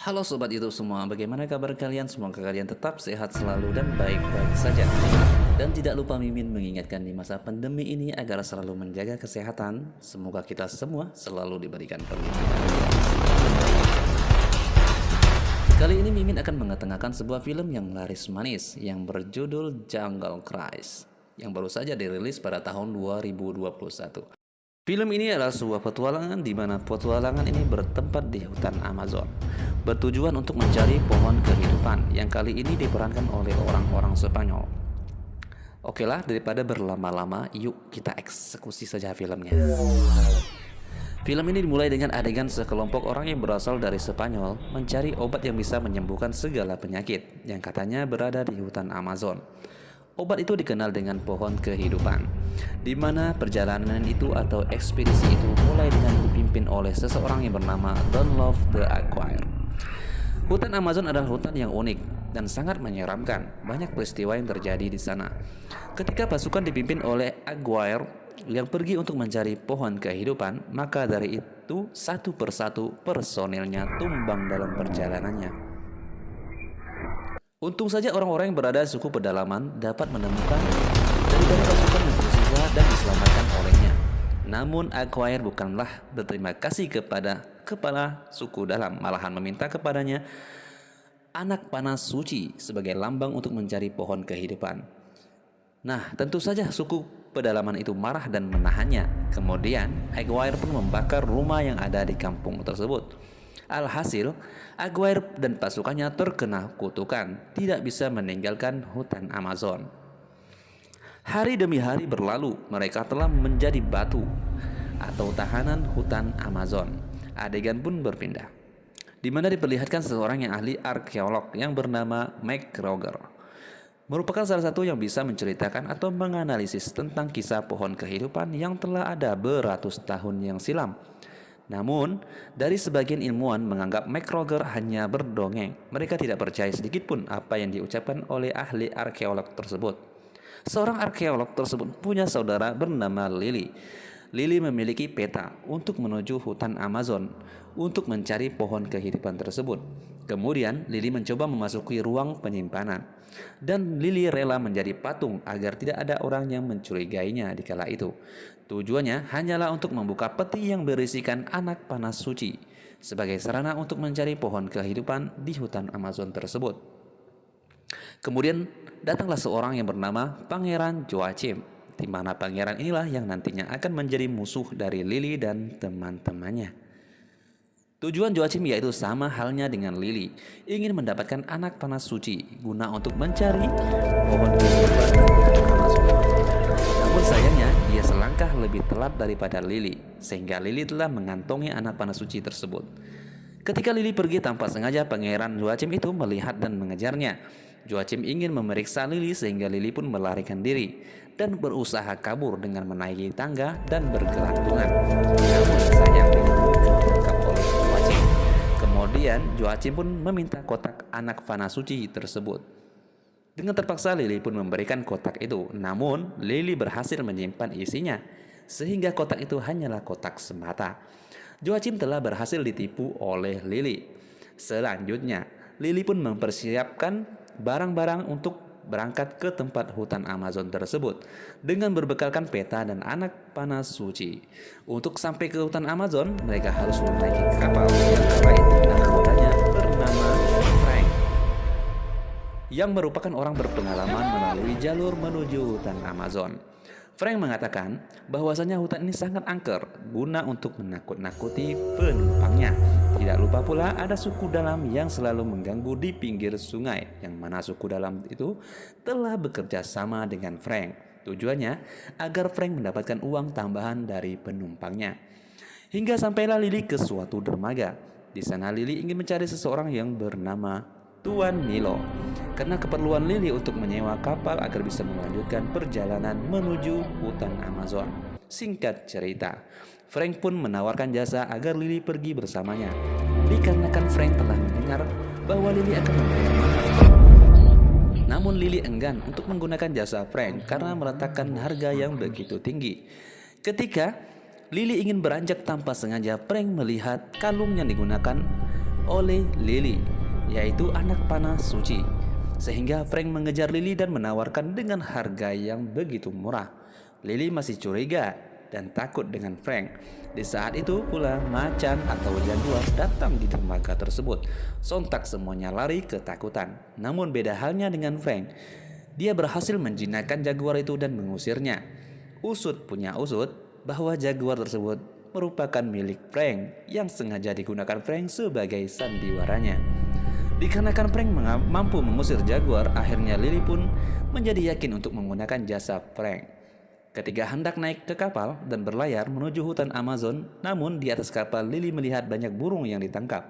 Halo Sobat YouTube semua, bagaimana kabar kalian? Semoga kalian tetap sehat selalu dan baik-baik saja. Dan tidak lupa Mimin mengingatkan di masa pandemi ini agar selalu menjaga kesehatan. Semoga kita semua selalu diberikan perlindungan. Kali ini Mimin akan mengetengahkan sebuah film yang laris manis yang berjudul Jungle Cruise yang baru saja dirilis pada tahun 2021. Film ini adalah sebuah petualangan di mana petualangan ini bertempat di hutan Amazon, bertujuan untuk mencari pohon kehidupan yang kali ini diperankan oleh orang-orang Spanyol. Oke lah, daripada berlama-lama, yuk kita eksekusi saja filmnya. Film ini dimulai dengan adegan sekelompok orang yang berasal dari Spanyol mencari obat yang bisa menyembuhkan segala penyakit yang katanya berada di hutan Amazon. Obat itu dikenal dengan pohon kehidupan, di mana perjalanan itu atau ekspedisi itu mulai dengan dipimpin oleh seseorang yang bernama Don Love the Acquire. Hutan Amazon adalah hutan yang unik dan sangat menyeramkan. Banyak peristiwa yang terjadi di sana. Ketika pasukan dipimpin oleh Aguirre yang pergi untuk mencari pohon kehidupan, maka dari itu satu persatu personilnya tumbang dalam perjalanannya. Untung saja orang-orang yang berada di suku pedalaman dapat menemukan dari pasukan yang tersisa dan diselamatkan olehnya. Namun Acquire bukanlah berterima kasih kepada kepala suku dalam, malahan meminta kepadanya anak panah suci sebagai lambang untuk mencari pohon kehidupan. Nah, tentu saja suku pedalaman itu marah dan menahannya. Kemudian Acquire pun membakar rumah yang ada di kampung tersebut. Alhasil, Aguirre dan pasukannya terkena kutukan, tidak bisa meninggalkan hutan Amazon. Hari demi hari berlalu, mereka telah menjadi batu atau tahanan hutan Amazon. Adegan pun berpindah, di mana diperlihatkan seseorang yang ahli arkeolog yang bernama McGregor. Merupakan salah satu yang bisa menceritakan atau menganalisis tentang kisah pohon kehidupan yang telah ada beratus tahun yang silam. Namun, dari sebagian ilmuwan menganggap McGregor hanya berdongeng. Mereka tidak percaya sedikit pun apa yang diucapkan oleh ahli arkeolog tersebut. Seorang arkeolog tersebut punya saudara bernama Lily. Lily memiliki peta untuk menuju hutan Amazon untuk mencari pohon kehidupan tersebut. Kemudian, Lily mencoba memasuki ruang penyimpanan. Dan Lily rela menjadi patung agar tidak ada orang yang mencurigainya di kala itu. Tujuannya hanyalah untuk membuka peti yang berisikan anak panah suci sebagai sarana untuk mencari pohon kehidupan di hutan Amazon tersebut. Kemudian datanglah seorang yang bernama Pangeran Joachim, di mana pangeran inilah yang nantinya akan menjadi musuh dari Lily dan teman-temannya. Tujuan Joachim yaitu sama halnya dengan Lily, ingin mendapatkan anak panah suci guna untuk mencari pohon kehidupan di hutan Amazon. Namun sayangnya dia selangkah lebih telat daripada Lily, sehingga Lily telah mengantongi anak panah suci tersebut. Ketika Lily pergi tanpa sengaja, Pangeran Joachim itu melihat dan mengejarnya. Joachim ingin memeriksa Lily sehingga Lily pun melarikan diri dan berusaha kabur dengan menaiki tangga dan bergelantungan. Namun sayang Lily ditangkap oleh Joachim. Kemudian Joachim pun meminta kotak anak panah suci tersebut. Dengan terpaksa Lily pun memberikan kotak itu. Namun Lily berhasil menyimpan isinya, sehingga kotak itu hanyalah kotak semata. Joachim telah berhasil ditipu oleh Lily. Selanjutnya Lily pun mempersiapkan barang-barang untuk berangkat ke tempat hutan Amazon tersebut dengan berbekalkan peta dan anak panah suci. Untuk sampai ke hutan Amazon, mereka harus menaiki kapal yang kala itu nakodanya bernama Frank, yang merupakan orang berpengalaman melalui jalur menuju hutan Amazon. Frank mengatakan bahwasanya hutan ini sangat angker guna untuk menakut-nakuti penumpangnya. Tidak lupa pula ada suku dalam yang selalu mengganggu di pinggir sungai, yang mana suku dalam itu telah bekerja sama dengan Frank. Tujuannya agar Frank mendapatkan uang tambahan dari penumpangnya. Hingga sampailah Lily ke suatu dermaga. Di sana Lily ingin mencari seseorang yang bernama Tuan Milo, karena keperluan Lily untuk menyewa kapal agar bisa melanjutkan perjalanan menuju hutan Amazon. Singkat cerita, Frank pun menawarkan jasa agar Lily pergi bersamanya, dikarenakan Frank telah mendengar bahwa Lily akan membayar mahal. Namun Lily enggan untuk menggunakan jasa Frank karena meletakkan harga yang begitu tinggi. Ketika Lily ingin beranjak tanpa sengaja, Frank melihat kalung yang digunakan oleh Lily, yaitu anak panah suci. Sehingga Frank mengejar Lily dan menawarkan dengan harga yang begitu murah. Lily masih curiga dan takut dengan Frank. Di saat itu pula macan atau jaguar datang di dermaga tersebut. Sontak semuanya lari ketakutan. Namun beda halnya dengan Frank. Dia berhasil menjinakkan jaguar itu dan mengusirnya. Usut punya usut bahwa jaguar tersebut merupakan milik Frank yang sengaja digunakan Frank sebagai sandiwaranya. Dikarenakan Frank mampu mengusir jaguar, akhirnya Lily pun menjadi yakin untuk menggunakan jasa Frank. Ketika hendak naik ke kapal dan berlayar menuju hutan Amazon, namun di atas kapal Lily melihat banyak burung yang ditangkap.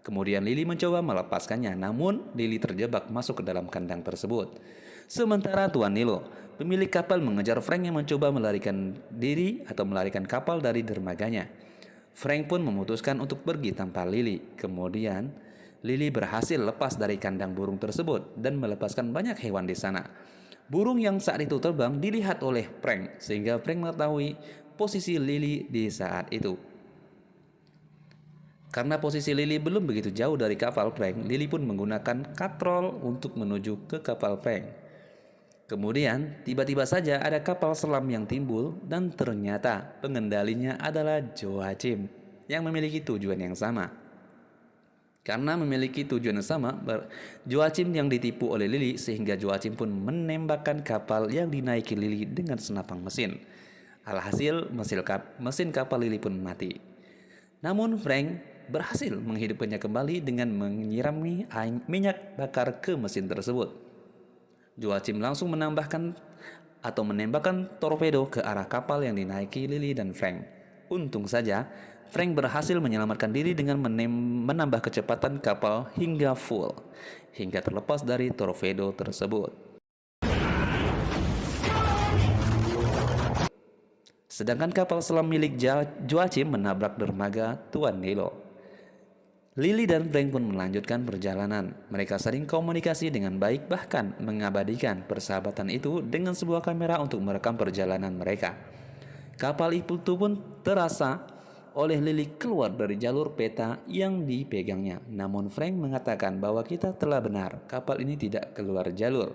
Kemudian Lily mencoba melepaskannya, namun Lily terjebak masuk ke dalam kandang tersebut. Sementara Tuan Nilo, pemilik kapal, mengejar Frank yang mencoba melarikan diri atau melarikan kapal dari dermaganya. Frank pun memutuskan untuk pergi tanpa Lily. Kemudian Lily berhasil lepas dari kandang burung tersebut dan melepaskan banyak hewan di sana. Burung yang saat itu terbang dilihat oleh Frank, sehingga Frank mengetahui posisi Lily di saat itu. Karena posisi Lily belum begitu jauh dari kapal Frank, Lily pun menggunakan katrol untuk menuju ke kapal Frank. Kemudian tiba-tiba saja ada kapal selam yang timbul dan ternyata pengendalinya adalah Joachim yang memiliki tujuan yang sama. Karena memiliki tujuan yang sama, Joachim yang ditipu oleh Lily, sehingga Joachim pun menembakkan kapal yang dinaiki Lily dengan senapang mesin. Alhasil mesin kapal Lily pun mati. Namun Frank berhasil menghidupkannya kembali dengan menyirami minyak bakar ke mesin tersebut. Joachim langsung menembakkan torpedo ke arah kapal yang dinaiki Lily dan Frank. Untung saja Frank berhasil menyelamatkan diri dengan menambah kecepatan kapal hingga full, hingga terlepas dari torpedo tersebut. Sedangkan kapal selam milik Joachim menabrak dermaga Tuan Nilo. Lily dan Frank pun melanjutkan perjalanan. Mereka sering komunikasi dengan baik, bahkan mengabadikan persahabatan itu dengan sebuah kamera untuk merekam perjalanan mereka. Kapal itu pun terasa oleh Lily keluar dari jalur peta yang dipegangnya. Namun Frank mengatakan bahwa kita telah benar, kapal ini tidak keluar jalur.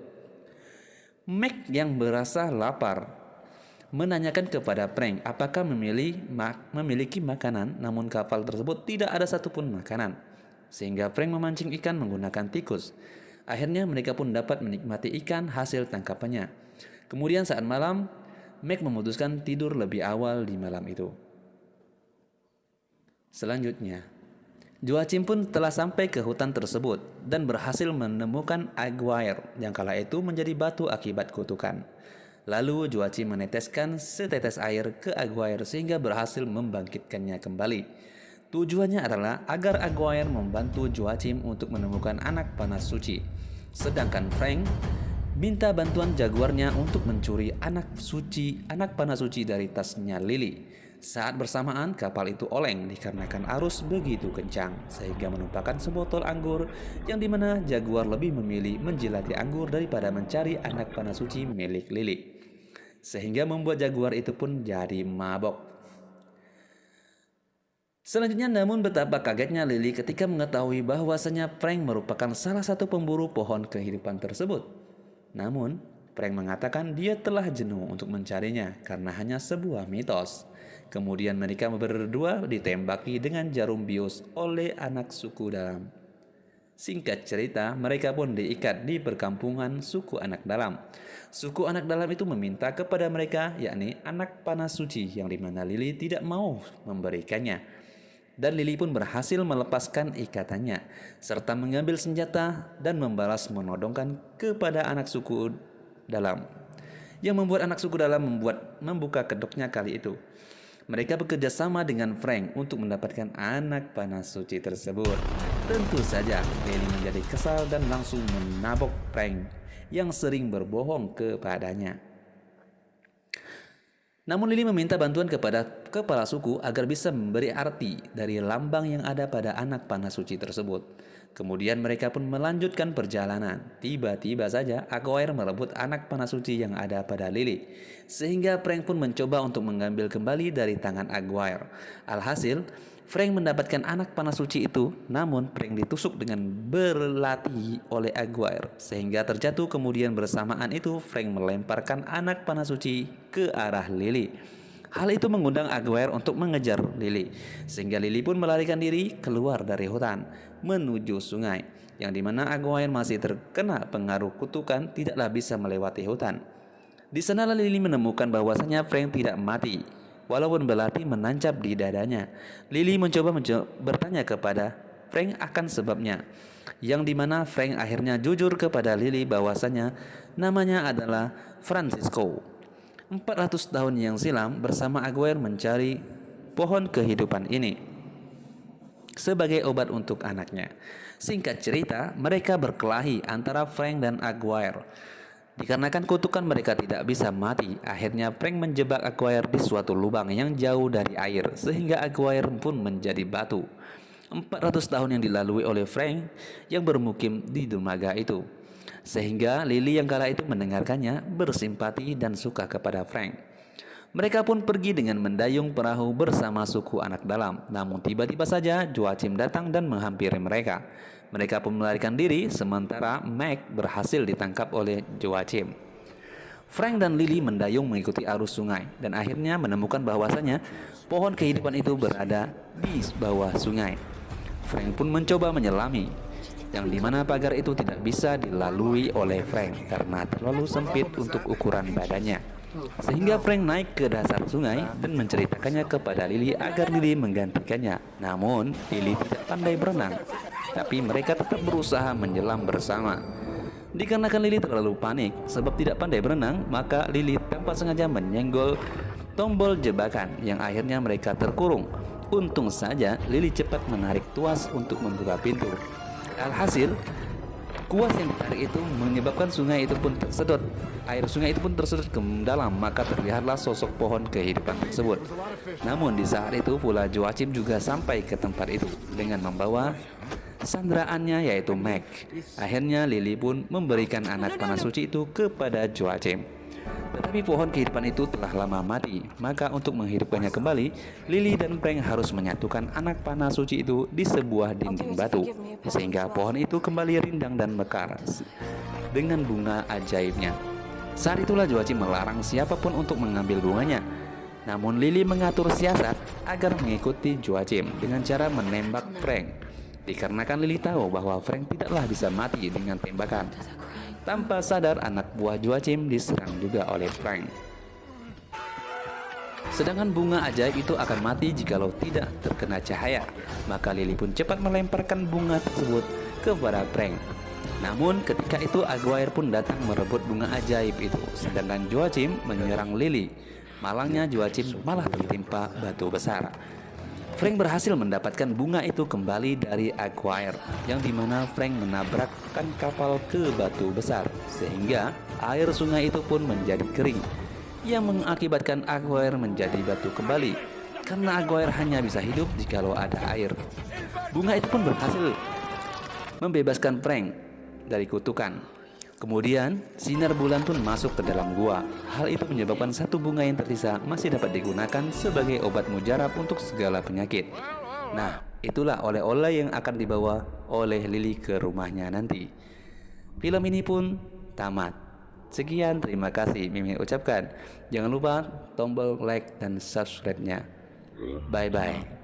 Meg yang berasa lapar menanyakan kepada Frank apakah memiliki makanan, namun kapal tersebut tidak ada satupun makanan. Sehingga Frank memancing ikan menggunakan tikus. Akhirnya mereka pun dapat menikmati ikan hasil tangkapannya. Kemudian saat malam, Meg memutuskan tidur lebih awal di malam itu. Selanjutnya, Joachim pun telah sampai ke hutan tersebut dan berhasil menemukan Aguirre yang kala itu menjadi batu akibat kutukan. Lalu Joachim meneteskan setetes air ke Aguirre sehingga berhasil membangkitkannya kembali. Tujuannya adalah agar Aguirre membantu Joachim untuk menemukan anak panah suci. Sedangkan Frank minta bantuan jaguarnya untuk mencuri anak panah suci dari tasnya Lily. Saat bersamaan kapal itu oleng dikarenakan arus begitu kencang, sehingga menumpahkan sebotol anggur yang dimana jaguar lebih memilih menjilati anggur daripada mencari anak panah suci milik Lily. Sehingga membuat jaguar itu pun jadi mabok. Selanjutnya, namun betapa kagetnya Lily ketika mengetahui bahwasanya Frank merupakan salah satu pemburu pohon kehidupan tersebut. Namun Frank mengatakan dia telah jenuh untuk mencarinya karena hanya sebuah mitos. Kemudian mereka berdua ditembaki dengan jarum bius oleh anak suku dalam. Singkat cerita, mereka pun diikat di perkampungan suku anak dalam. Suku anak dalam itu meminta kepada mereka, yakni anak panah suci, yang dimana Lily tidak mau memberikannya. Dan Lily pun berhasil melepaskan ikatannya, serta mengambil senjata dan membalas menodongkan kepada anak suku dalam. Yang membuat anak suku dalam membuka kedoknya kali itu. Mereka bekerja sama dengan Frank untuk mendapatkan anak panah suci tersebut. Tentu saja Lily menjadi kesal dan langsung menabok Frank yang sering berbohong kepadanya. Namun Lily meminta bantuan kepada kepala suku agar bisa memberi arti dari lambang yang ada pada anak panah suci tersebut. Kemudian mereka pun melanjutkan perjalanan. Tiba-tiba saja Aguirre merebut anak panah suci yang ada pada Lily, sehingga Frank pun mencoba untuk mengambil kembali dari tangan Aguirre. Alhasil, Frank mendapatkan anak panah suci itu, namun Frank ditusuk dengan berlatih oleh Aguirre, sehingga terjatuh. Kemudian bersamaan itu Frank melemparkan anak panah suci ke arah Lily. Hal itu mengundang Aguirre untuk mengejar Lily, sehingga Lily pun melarikan diri keluar dari hutan menuju sungai, yang dimana Aguirre masih terkena pengaruh kutukan tidaklah bisa melewati hutan. Di sanalah Lily menemukan bahwasanya Frank tidak mati, walaupun belati menancap di dadanya. Lily mencoba bertanya kepada Frank akan sebabnya, yang dimana Frank akhirnya jujur kepada Lily bahwasanya namanya adalah Francisco. 400 tahun yang silam bersama Aguirre mencari pohon kehidupan ini sebagai obat untuk anaknya. Singkat cerita, mereka berkelahi antara Frank dan Aguirre. Dikarenakan kutukan mereka tidak bisa mati, akhirnya Frank menjebak Aguirre di suatu lubang yang jauh dari air, sehingga Aguirre pun menjadi batu. 400 tahun yang dilalui oleh Frank yang bermukim di dermaga itu, sehingga Lily yang kala itu mendengarkannya bersimpati dan suka kepada Frank. Mereka pun pergi dengan mendayung perahu bersama suku anak dalam. Namun tiba-tiba saja Joachim datang dan menghampiri mereka. Mereka pun melarikan diri, sementara Meg berhasil ditangkap oleh Joachim. Frank dan Lily mendayung mengikuti arus sungai dan akhirnya menemukan bahwasanya pohon kehidupan itu berada di bawah sungai. Frank pun mencoba menyelami, yang dimana pagar itu tidak bisa dilalui oleh Frank karena terlalu sempit untuk ukuran badannya. Sehingga Frank naik ke dasar sungai dan menceritakannya kepada Lily agar Lily menggantikannya. Namun Lily tidak pandai berenang, tapi mereka tetap berusaha menyelam bersama. Dikarenakan Lily terlalu panik sebab tidak pandai berenang, maka Lily tanpa sengaja menyenggol tombol jebakan yang akhirnya mereka terkurung. Untung saja Lily cepat menarik tuas untuk membuka pintu. Alhasil, kuas yang ditarik itu menyebabkan sungai itu pun tersedot. Air sungai itu pun tersedot ke dalam, maka terlihatlah sosok pohon kehidupan tersebut. Namun di saat itu pula Joachim juga sampai ke tempat itu dengan membawa sanderaannya yaitu Meg. Akhirnya Lily pun memberikan anak panah suci itu kepada Joachim. Tetapi pohon kehidupan itu telah lama mati, maka untuk menghidupkannya kembali, Lily dan Frank harus menyatukan anak panah suci itu di sebuah dinding batu, sehingga pohon itu kembali rindang dan mekar dengan bunga ajaibnya. Saat itulah Joachim melarang siapapun untuk mengambil bunganya. Namun Lily mengatur siasat agar mengikuti Joachim dengan cara menembak Frank, dikarenakan Lily tahu bahwa Frank tidaklah bisa mati dengan tembakan. Tanpa sadar, anak buah Joachim diserang juga oleh Frank. Sedangkan bunga ajaib itu akan mati jikalau tidak terkena cahaya. Maka Lily pun cepat melemparkan bunga tersebut kepada Frank. Namun ketika itu Aguirre pun datang merebut bunga ajaib itu, sedangkan Joachim menyerang Lily. Malangnya Joachim malah tertimpa batu besar. Frank berhasil mendapatkan bunga itu kembali dari Aguirre, yang dimana Frank menabrakkan kapal ke batu besar, sehingga air sungai itu pun menjadi kering, yang mengakibatkan Aguirre menjadi batu kembali, karena Aguirre hanya bisa hidup jikalau ada air. Bunga itu pun berhasil membebaskan Frank dari kutukan. Kemudian sinar bulan pun masuk ke dalam gua. Hal itu menyebabkan satu bunga yang tersisa masih dapat digunakan sebagai obat mujarab untuk segala penyakit. Nah, itulah oleh-oleh yang akan dibawa oleh Lily ke rumahnya nanti. Film ini pun tamat. Sekian, terima kasih Mimin ucapkan. Jangan lupa tombol like dan subscribe-nya. Bye-bye.